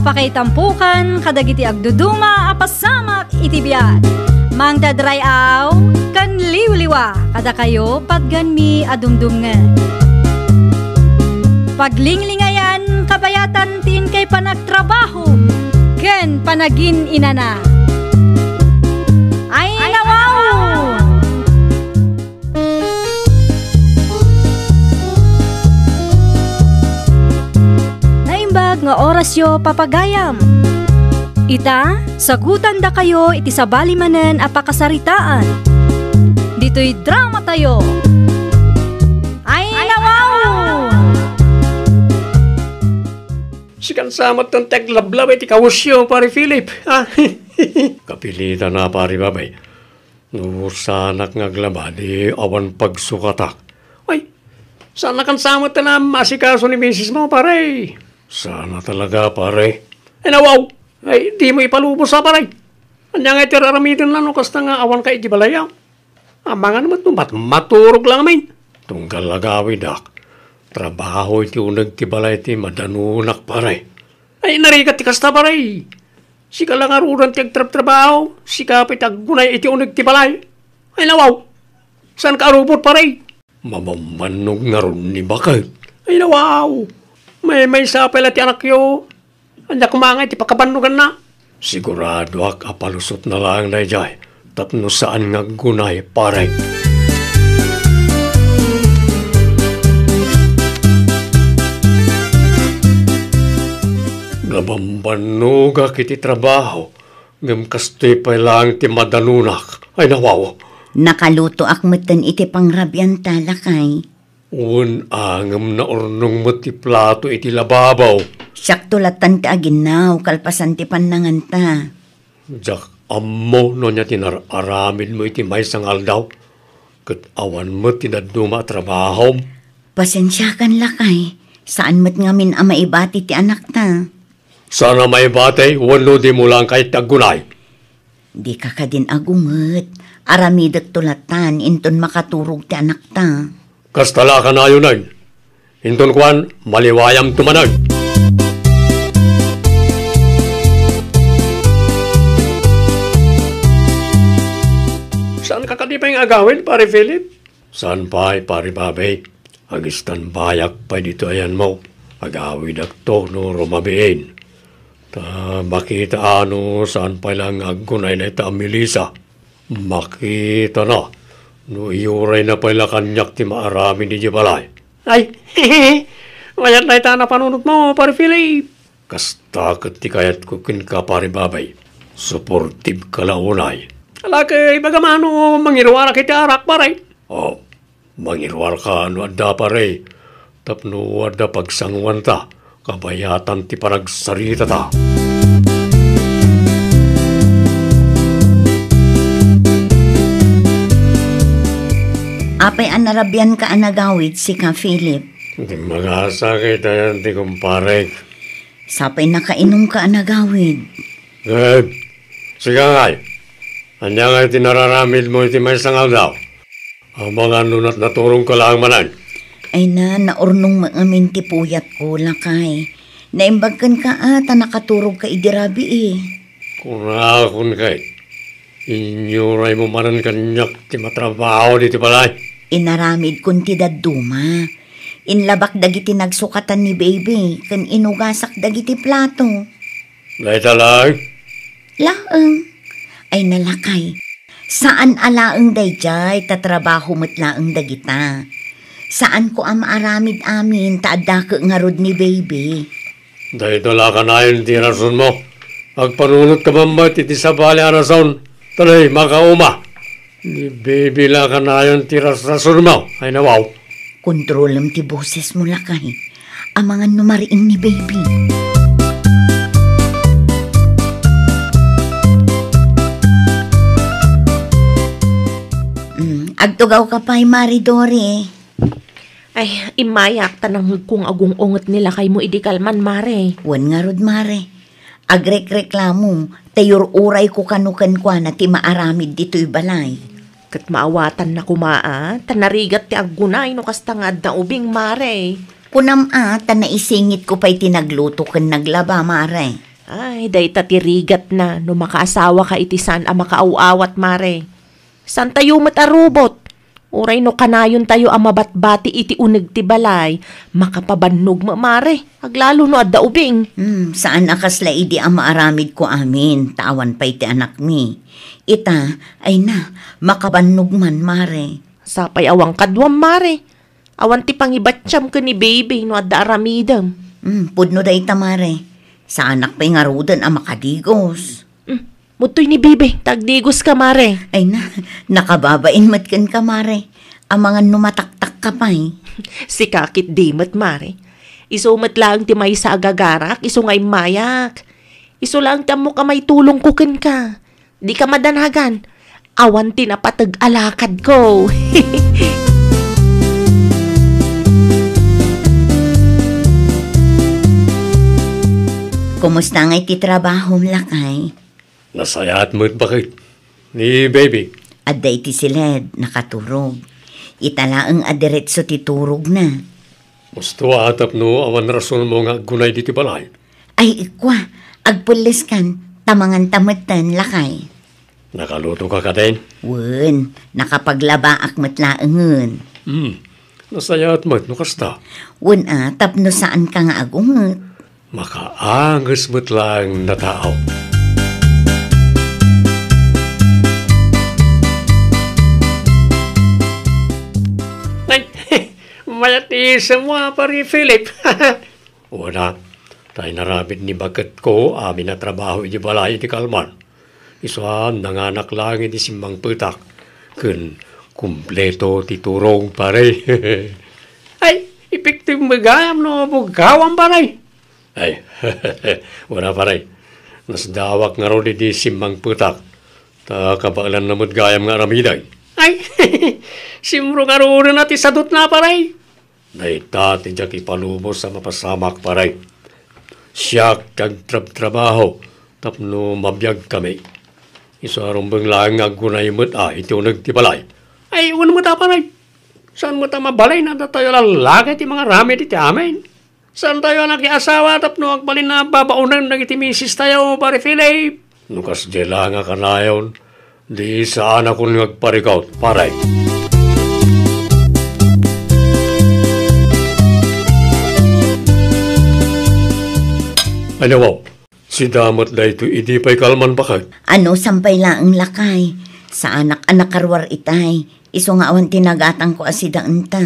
apakaitampukan kadagiti agduduma apasamak itibiyat. Mang dadrayaw kan liwliwa kada kayo patgan mi adumdumngan. Paglinglingayan kabayatan tin kay panagtrabaho ken panagin inana. Ay nawaw! Naimbag nga oras yo papagayam. Ita, sagutan da kayo iti sabali manen apakasaritaan. Dito'y drama tayo. Ay nawaw! Sikan samat ng teglablaw iti kawusyo, pare Philip. Kapilitan na, pare babay. Nusanak ngaglaba, di awan pagsukatak. Ay, sana kan samat na masikaso ni misis mo, pare. Sana talaga, pare. Ay, nawaw! Ay, di mo ipalubos sa pare. Anya nga tiraramitin lang, no, kasta nga awan ka iti balaya. Amanga naman tumbat, maturog lang amin. Tunggal lagawi, dak. Trabaho iti unag ti balay ti madanunak, pare. Ay, narigat ti kasta, pare. Sika lang aruran ti agtrap-trabaho. Sika pitaggunay iti unag ti balay. Ay, nawaw. Saan ka arupot, pare? Mamamanog na ron ni bakit. Ay, nawaw. May sapel at anak yo. Anda kumangay, ti pakabanugan na. Sigurado ak apalusot na lang na jay. Tapno saan nga gunay, pare. Nabambanuga kiti trabaho. Ngam kastoy pa lang ti madanunak. Ay nawaw. Nakaluto akmeten iti pangrabyan talakay. Angam na ornong mo ti plato iti lababaw. Siyak tulatan ti aginaw, kalpasan ti panangan ta. Jak ammo no niya tinararamid mo iti may sangal daw. Kat awan mo tinaduma trabaho. Pasensya kan lakay, saan mo't ngamin ama ibati ti anak ta? Sana may batay, wano di mo lang kahit tagunay. Di ka ka din agunget, aramidat tulatan, inton makaturog ti anak ta. Kastala ka na yun ay. Hinton kwan, maliwayam tumanag. Saan ka kadipay agawin, pare Philip? Saan pa, pare babay? Agistan bayak pa dito ayan mo. Agawin akto no rumabiin. Ta makita ano saan pa lang aggunay na ita Melissa. Makita na. No iuray na pala kanyak ti maarami ni Jibalay. Ay, mayat na ita na panunot mo, pare Philip. Kastakot ti kayat kukin ka, pare babay. Supportive ka launay. Alakay, bagamano, mangirwara kita arak, pare. Oh, mangirwara ka, ano adda, pare. Tapno adda pagsangwan ta, kabayatan ti paragsarita ta. Apay anarabyan ka anagawid si ka Philip. Di mga sakit ayan ti kumpare. Sapay nakainom ka anagawid. Sige ngay. Anya nga tinararamid mo iti may sangal daw. Ang mga nunat naturong ka lang manan. Ay naurnong mangamin ti puyat ko lakay. Naimbagkan ka ata nakaturog ka idirabi eh. Kung akon kay, inyuray mo manan kanyak ti matrabaho diti balay. Inaramid kun ti daduma. Inlabak dagiti nagsukatan ni baby. Kan inugasak dagiti plato. Laita lang? Laeng. Ay nalakay. Saan alaeng dayjay tatrabaho mo't laeng dagita? Saan ko amaaramid amin taadda ka ngarod ni baby? Dahito la ka na yun ti rason mo. Agpanunot ka bamba iti sabali a rason. Talay makauma. Ni baby la ka na yun ti rason mo. Ay nawaw. Kontrolam ti boses mo lakay. Amangan numariing ni baby. Agtugaw ka pa'y Maridore. Ay, imayak tanang kung agong ungot nila kay mo idikalman, mare. Wan nga rod, mare. Agrek-reklamo, tayor uray ko kanukan kwa na ti maaramid dito'y balay. Kat maawatan na kumaa, tanarigat ti aggunay no kastangad na ubing, mare. Kunam tan naisingit ko pa'y tinagluto kan naglaba, mare. Ay, day tatirigat na no makaasawa ka iti saan a makaawawat mare. San tayo matarubot? Uray no kanayon tayo ang mabatbati iti uneg ti balay, makapabannog mare. Aglalo no adda ubing. Saan akasla idi ang maaramid ko amin, tawan pa iti anak mi. Ita, ay na, makabannog man, mare. Sapay awang kadwam mare. Awan ti pangibatsyam ka ni baby no adda aramidam. Pudno da ita, mare. Sa anak pa'y nga rudan ang makadigos. Mutoy ni baby, tagdigos ka mare. Ay na, nakababain matkan ka, mare. Ang mga numataktak ka pa'y. Si kakit dimat mare. Isumat lang ti may sa agagarak, iso ngay mayak. Iso lang tamo ka may tulong kukin ka. Di ka madanhagan. Awan tinapatag alakad ko. Kumusta nga iti trabaho lakay? Nasayat mo't bakit? Ni baby. Adda iti siled, nakaturog. Itala ang adiretso ti turog na. Gusto atap no, awan rason mo nga gunay diti balay. Ay, ikwa, agpulis kan, tamangan tamatan lakay. Nakaluto ka ka din? Wen, nakapaglaba akmatlaangan. Nasayat mo't no kasta. Wen tapno saan ka nga agungot. Makaangas mo't lang na tao. Ay, mayatisa mo pari Philip. Wala, tayo narabit ni bagat ko, amin na trabaho iti balay iti Kalman. Isuan, nanganak lang iti simbang putak. Kun, kumpleto titurong pare. Ay, epektive magayam no, bugawang pare. Ay, wala pare. Nasdawak nga ron iti simbang putak. Ta kabalan na gayam nga ramiday. Ay, simro nga ron natin sadot na pare. Naita ti jak ipalubos sa mapasamak pare. Siyak kag trabaho tapno mabiyag kami. Isa arumbang lang nga gunay mo't iti unag ti balay. Ay, uwan mo ta pare. Saan mo ta mabalay na tayo lalagay ti mga rami ti amin? Saan tayo nakiasawa tapno agbalin na babaunan na iti misis tayo pare Philip? Nukas jela nga kanayon, di saan ako nagparikaw pare. Ano wow? Si damat da ito, idi pa'y Kalman bakit? Ano, sampay laang lakay. Sa anak-anak karwar itay. Iso nga awan tinagatang ko asidaan ta.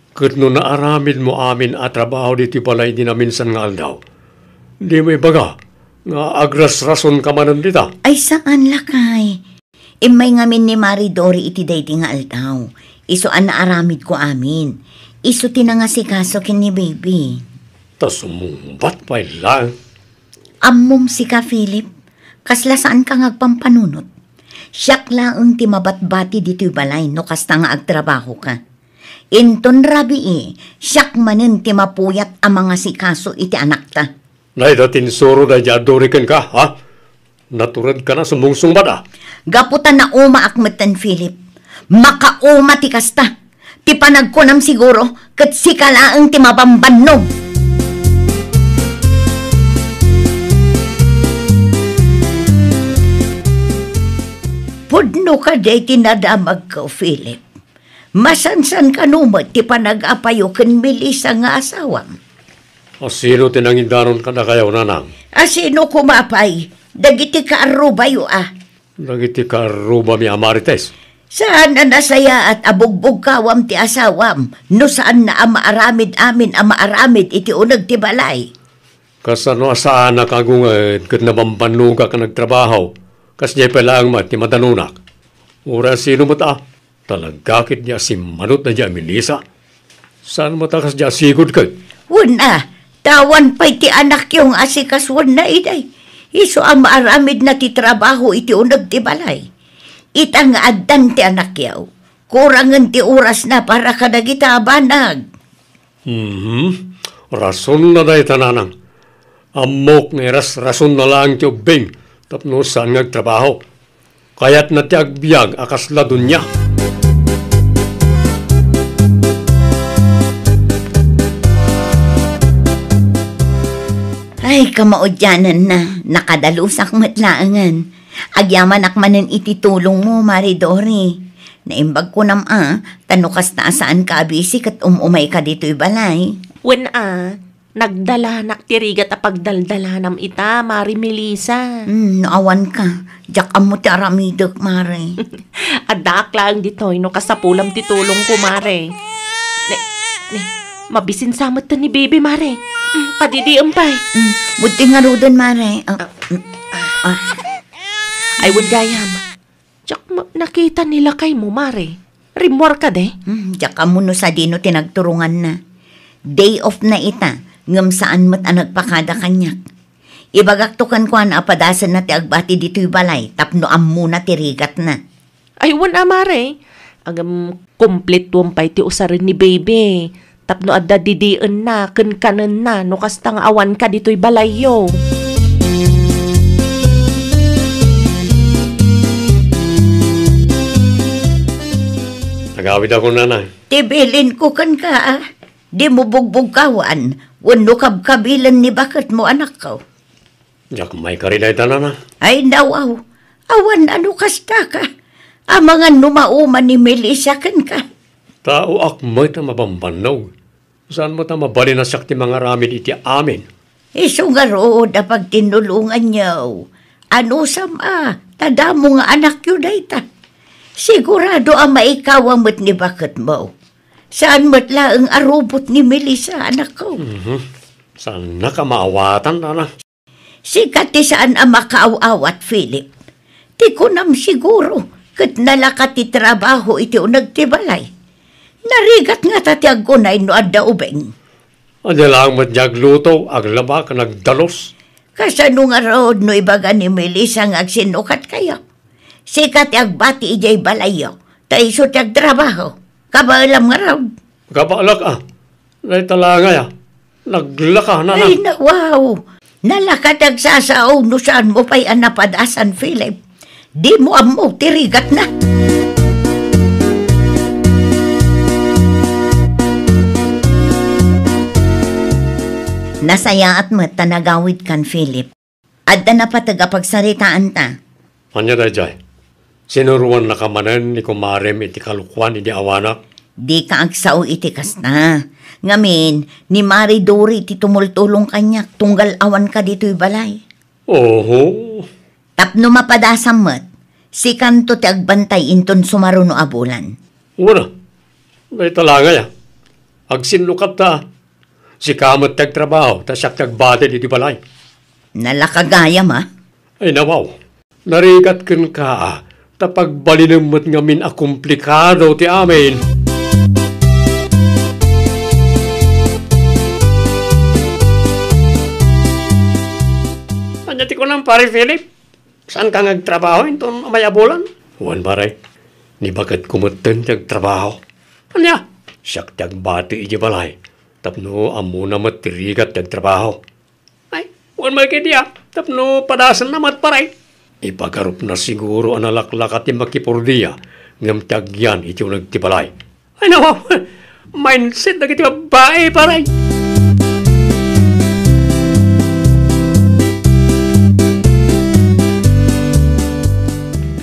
Kat no naaramid mo amin at trabaho dito pala hindi na minsan nga aldaw. Di mo ibaga, nga agras rason ka manan dita. Ay saan lakay? Imay ngamin ni Maridori iti dayti nga aldaw. Iso an naaramid ko amin. Iso tinangasikaso kin ni baby. Tas umumbat pa'y lang. Ammom si ka, Philip. Kasla saan ka ngagpampanunot? Siyak laang ti mabatbati dito'y balay no kasta nga agtrabaho ka. Inton rabi siyak manen ti mapuyat ang mga sikaso iti anak ta. Nay datin suro da jadoriken ka, ha? Naturad ka na sumungsung bada. Gaputan na uma akmetan, Philip. Makauma ti kasta. Ti panagkunam siguro kat sikalaang ti mabambannog. Pudno ka day tinadamag ko, Philip. Masansan ka numot ti panag-apayo ken Melissa nga asawam. Sino tinangindaron ka na kayaw nanang? Sino kumapay? Dagiti ka arubayo Dagiti ka aruba mi amarites. Saan na nasaya at abugbog kawam ti asawam? No saan na amaaramid amin amaaramid iti unag ti balay? Kasano asaan na kagungad kat nabambanuga ka nagtrabaho? Kas niya palang mat ni madanunak. Ura sino mo ta? Talagakit niya si manot na niya Melissa. Saan mo ta kas niya sigod ka? Wala, tawan pa'y ti anak yung asikaswan na iday. Iso ang maaramid na ti trabaho iti unag ti balay. Itang adan ti anak yaw. Kurangan ti oras na para ka nagitabanag. Rason na dahi tananang. Amok nga rason na lang ti ubing. Tapno saan ngagtrabaho. Kaya't na ti agbyag akas ladun niya. Ay, Ay, kamaudyanan na. Nakadalusak matlaangan. Agyaman akmanan ititulong mo, Maridori. Naimbag ko tanukas na saan ka abisi kat umay ka dito'y balay. When nagdala naktirigat a pagdaldala nam ita, Mari Melissa. Naawan ka. Diyak mo ti aramidok, Mare. Adak lang dito'y no kasapulam titulong ko, Mare. Mabisin samot ta ni baby, Mare. Padidiam pa. Buti nga rodan, Mare. Ay, would gayam. Diyak nakita nila kay mo, Mare. Rimwar ka de. Diyak mo no sa dino tinagturungan na. Day off na ita. Ngam saan mo't nagpakada kanyak. Ibagaktukan ko ang apadasan na ti agbati dito'y balay. Tapno ammo na tirigat na. Ay, Mare. Agam kompletuam pa iti usarin ni baby. Tapno adda didiin na, kankanan na, no kastang awan ka dito'y balayo. Nagawid ako, nanay. Tibilin ko kan ka. Di mo bugbog kawan. Wano kabkabilan ni bakit mo anak ko. Diyak may karinay tanana. Ay nawaw. Awan ano kasta ka. Amangan numauman ni Melissa kan ka. Tao akmoy ta mabambanaw. Saan mo ta mabali na sakti mga ramin iti amin? Iso nga rood na pagtinulungan niyo. Ano sama? Tada mo nga anak yun ay ta. Sigurado ang maikaw mo't ni bakit mo. Saan mo't laang arubot ni Melissa, anak ko? Saan na ka maawatan, nana? Sikat ti saan ang makaaw-awat, Philip. Ti ko nam siguro, kat nalakat ti trabaho iti unagtibalay. Narigat nga tatiag ko na ino adda ubeng. Adi lang mo't nagluto, aglaba ka nagdalos. Kasano nga rood no ibaga ni Melissa nga agsinukat kayo. Sikat agbati ijay balayo, taiso tiyag trabaho. Kabaalam nga raw. Kabaalak Nay talangay Naglaka na. Ay na, wow. Nalakatag sasaw no saan mo pa'y anapadasan, Philip. Di mo amo, tirigat na. Nasaya at mata nagawid kan, Philip. Adda na patagapagsaritaan ta. Anya da jay? Sinuruan na kamanan ni kumarem iti kalukwan iti awanak? Di ka agsaw iti kasna. Ngamin, ni Maridori iti tumultulong kanyak tunggal awan ka dito'y balay. Oho. Tapno mapadasam met, si kanto ti agbantay inton sumaruno abulan. Una, may talangay Agsinukat ta. Si kamot tagtrabaho, ta siyak tagbate iti balay. Nalakagaya ma? Ay nawaw, narigat ken ka tapag balinamot ngamin komplikado ti amin. Anya ti ko lang, pare Philip. Saan ka nagtrabaho inton may abulan? Huwan pare, ni bagat kumutten tagtrabaho. Anya, siyak tagbate iti balay. Tapno amo na matirigat tagtrabaho. Ay, huwan may kaya tapno padasan na matparay. Ipagarup na siguro ang nalaklakat ni makipurdiya ngam tagyan iti nagtibalay. Ay nawaw, mindset na kiti babae paray.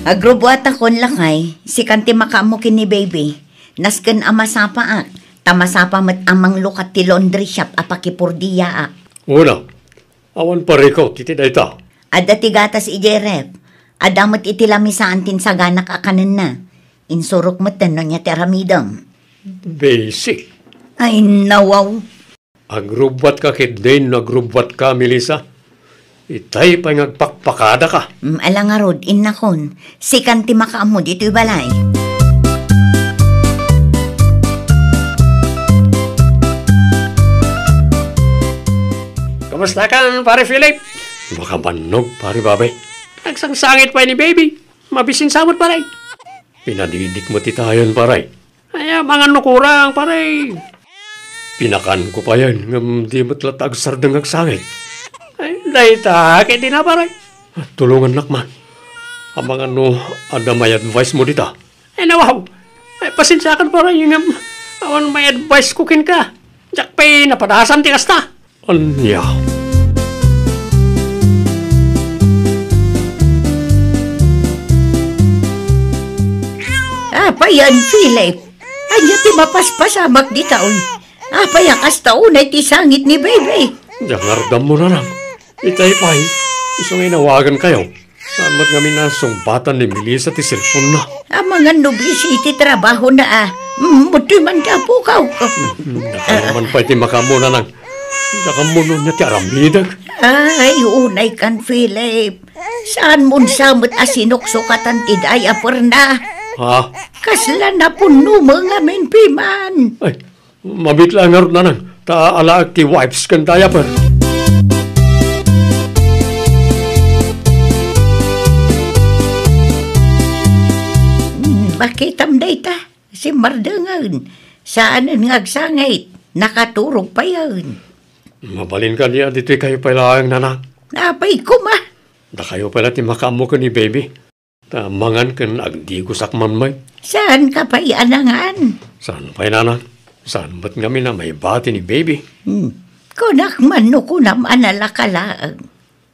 Agrubuat akon lakay, si kanti makamukin ni baby. Nasken amasapaak, tamasapa met amang lukat ti laundry shop apakipurdiya ak. Una, awan pariko, titi dayta. Adda ti gatas ije rep, adamot iti lamisaan tin saganak akanen na. Insurok met no niya teramidam. Basic. Ay nawaw. Agrubwat ka kitdain, agrubwat ka, Melissa. Itay pa ngagpakpakada ka. Alang nga rod, innakon, si kanti makaamo dito'y balay. Kamusta ka, pare Philip? Makabanog, pare babay. Nagsangsangit pa ni baby. Mabisin samot, pare. Pinadidik mo titayan, pare. Ay, mga nukurang, pare. Pinakan ko pa yan, ngam di matlatag sardang agsangit. Ay, dahita, kaya di na, pare. Tulungan nakman. Ang mga ada may advice mo dita. Ay, nawaw. Ay, pasinsakan, pare, yung awan may advice kukin ka. Diyak pa'y napadasan ti kasta. Anya. Apayan, Philip. Anya ti mapaspasamak di taon. Apayakas taon ay ti sangit ni baby. Jangardam mo na lang. Itay pa'y, isang inawagan kayo. Saan mat kami na sumbatan ni Melissa ti cellphone na. Ang mga nobisi iti trabaho na muti man ka po ka. Nakalaman pa iti makamuna nang. Nakamuno niya ti aramidag. Ay, unay kan, Philip. Saan mo samot asinuksukatan ti daya por na? Ha? Kasla na puno mga menpiman. Ay, mabitla nga rin na nang. Taala ti wipes kan diaper. Makitam day ta, si Mardangan. Saan ang ngagsangit? Nakaturog pa yan. Mabalin ka niya dito kayo pala ang nanang. Napay ko ma. Da kayo pala ti makamo ka ni baby. Tamangan kan agdigos akman may. Saan ka pa ianangan? Saan pa'y nanang? Saan ba't kami na may bati ni baby? Kunak man no kunam analakalaang.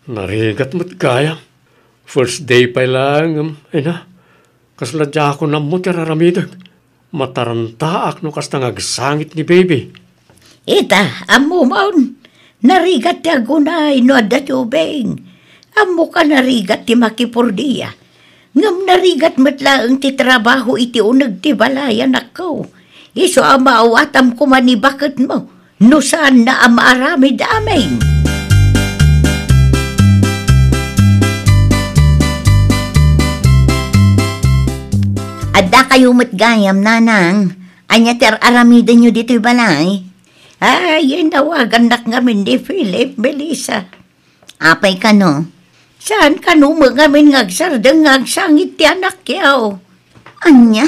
Narigat mo't kaya. First day pa lang, ay na. Kasladya ako na mo tiraramidag. Matarantaak no kastang agsangit ni baby. Ita, amo maun. Narigat ti agunay no adda tubeng. Amo ka narigat ti makipurdiya. Ngam narigat matlaang ti trabaho iti unag ti balayan ako. Iso amaawatam ko manibakit mo. No saan na amaarami daming. Adda kayo matgayam, nanang. Anya ter aramidan nyo dito'y balay. Ay, nawagan nak ngamin ni Philip, Melissa. Apay ka no? Saan ka no ngamin ngagsardang ngagsangit ti anak yaw? Anya?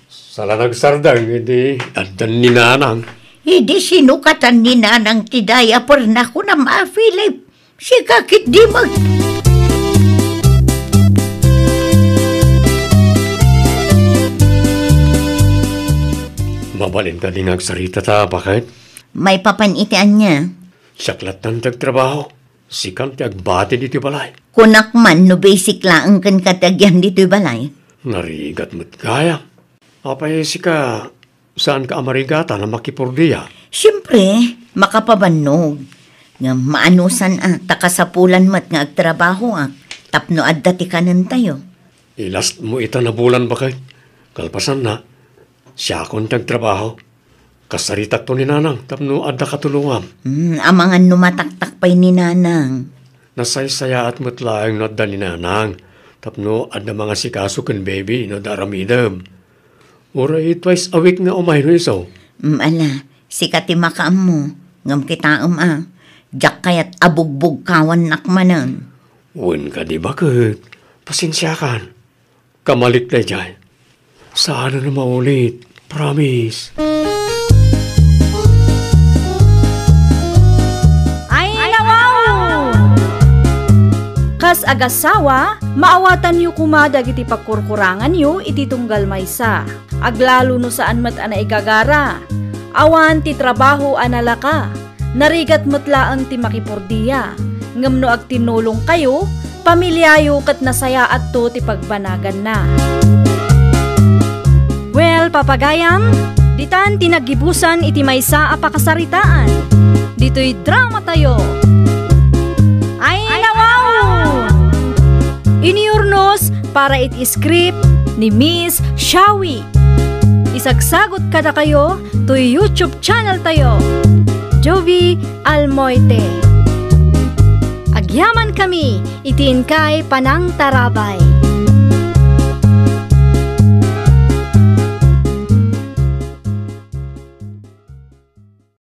Sala nagsardang, hindi adan ni nanang. Hindi sinukatan ni nanang ti daya por na ko na Philip. Si kakit di mag... Mabalin ka din agsarita ta, bakit? May papanitian niya. Saklat ng tagtrabaho. Sikang ti agbati dito balay. Kunak man no basic laang kan katagyan dito'y balay. Narigat mo't kaya. Apay sika, saan ka amarigata na makipurdiya? Siyempre, makapabanog. Nga maanusan takasapulan mat nga agtrabaho tapno adda ti kanan tayo. Ilast mo ita na bulan bakit? Kalpasan na. Siya akong tagtrabaho. Kasaritak to ni nanang, tapno adda katulungan. Amangan numataktak pa'y ni nanang. Nasaysaya at mutlaang no adda ni nanang, tapno adda mga sikaso kan baby no daramidam. Uray twice a week nga umay no iso. Ala, sikati makaam mo, ngam kitaam Diyak kayat abugbog kawan nakmanan. Uwan ka di bakit? Pasensya kan. Kamalik na dyan. Sana na maulit. Promise. Ay, nawaw! Kas agasawa, maawatan yu kumadag iti pagkurkurangan yu iti tunggal maysa. Aglalo no saan mat ana igagara. Awan ti trabaho analaka. Narigat matlaang ti makipurdiya. Ngam no agtinulong kayo, pamilyayo kat nasaya at to ti pagbanagan na. Well, papagayam, ditan tinagibusan iti maysa a pakasaritaan. Dito'y drama tayo. Ay, nawaw! Iniurnos para iti script ni Miss Shawi. Isagsagot kada kayo to YouTube channel tayo. Jovi Almoite. Agyaman kami, itin kay Panang Tarabay.